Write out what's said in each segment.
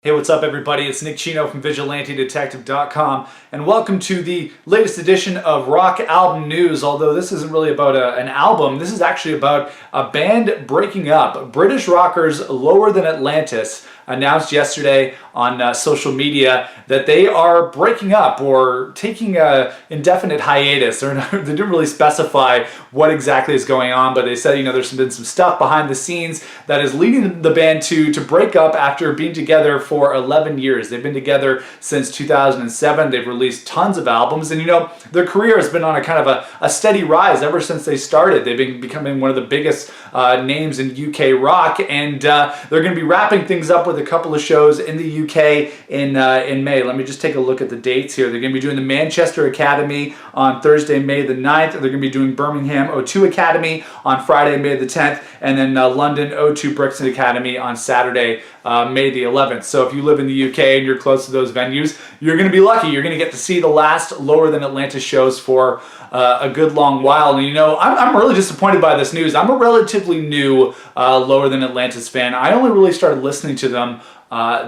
Hey, what's up everybody? It's Nick Chino from VigilanteDetective.com and welcome to the latest edition of Rock Album News. Although this isn't really about an album, this is actually about a band breaking up. British rockers Lower Than Atlantis announced yesterday on social media that they are breaking up or taking an indefinite hiatus. They didn't really specify what exactly is going on, but they said, there's been some stuff behind the scenes that is leading the band to break up after being together for 11 years. They've been together since 2007. They've released tons of albums, and their career has been on a kind of a steady rise ever since they started. They've been becoming one of the biggest names in UK rock, and they're going to be wrapping things up with a couple of shows in the UK in May. Let me just take a look at the dates here. They're going to be doing the Manchester Academy on Thursday, May the 9th. They're going to be doing Birmingham O2 Academy on Friday, May the 10th, and then London O2 Brixton Academy on Saturday, May the 11th. So if you live in the UK and you're close to those venues, you're going to be lucky. You're going to get to see the last Lower Than Atlantis shows for a good long while. And I'm really disappointed by this news. I'm a relatively new Lower Than Atlantis fan. I only really started listening to them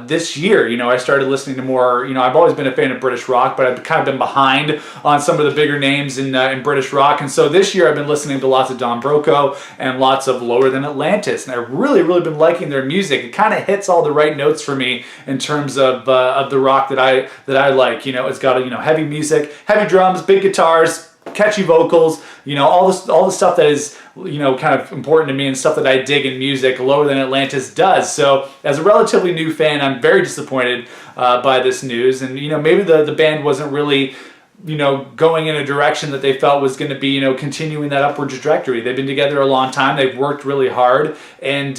this year. I started listening to more, I've always been a fan of British rock, but I've kind of been behind on some of the bigger names in British rock. And so this year I've been listening to lots of Don Broco and lots of Lower Than Atlantis. And I've really been liking their music. It kind of hits all the right notes for me in terms of the rock that I like. It's got heavy music, heavy drums, big guitars, catchy vocals, all the stuff that is kind of important to me and stuff that I dig in music. Lower Than Atlantis does. So as a relatively new fan, I'm very disappointed by this news, and maybe the band wasn't really going in a direction that they felt was going to be, continuing that upward trajectory. They've been together a long time. They've worked really hard, and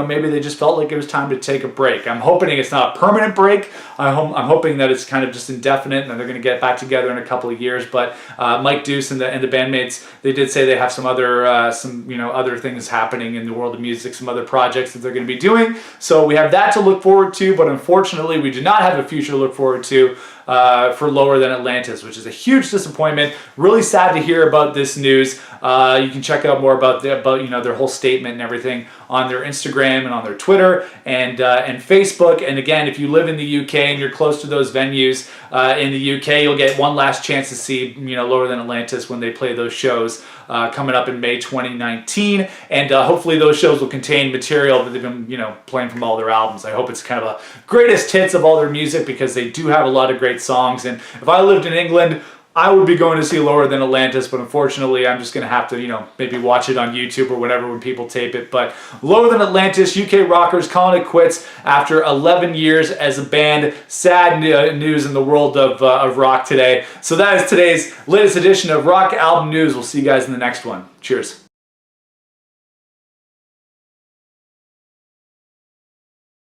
maybe they just felt like it was time to take a break. I'm hoping it's not a permanent break. I'm hoping that it's kind of just indefinite, and they're going to get back together in a couple of years. But Mike Deuce and the bandmates, they did say they have some other other things happening in the world of music, some other projects that they're going to be doing. So we have that to look forward to. But unfortunately, we do not have a future to look forward to for Lower Than Atlantis, which is a huge disappointment. Really sad to hear about this news. You can check out more about their whole statement and everything on their Instagram and on their Twitter and Facebook. And again, if you live in the UK and you're close to those venues in the UK, you'll get one last chance to see Lower Than Atlantis when they play those shows coming up in May 2019. And hopefully those shows will contain material that they've been playing from all their albums. I hope it's kind of a greatest hits of all their music, because they do have a lot of great songs. And if I lived in England, I would be going to see Lower Than Atlantis, but unfortunately I'm just going to have to, maybe watch it on YouTube or whatever when people tape it. But Lower Than Atlantis, UK rockers calling it quits after 11 years as a band. Sad news in the world of rock today. So that is today's latest edition of Rock Album News. We'll see you guys in the next one. Cheers.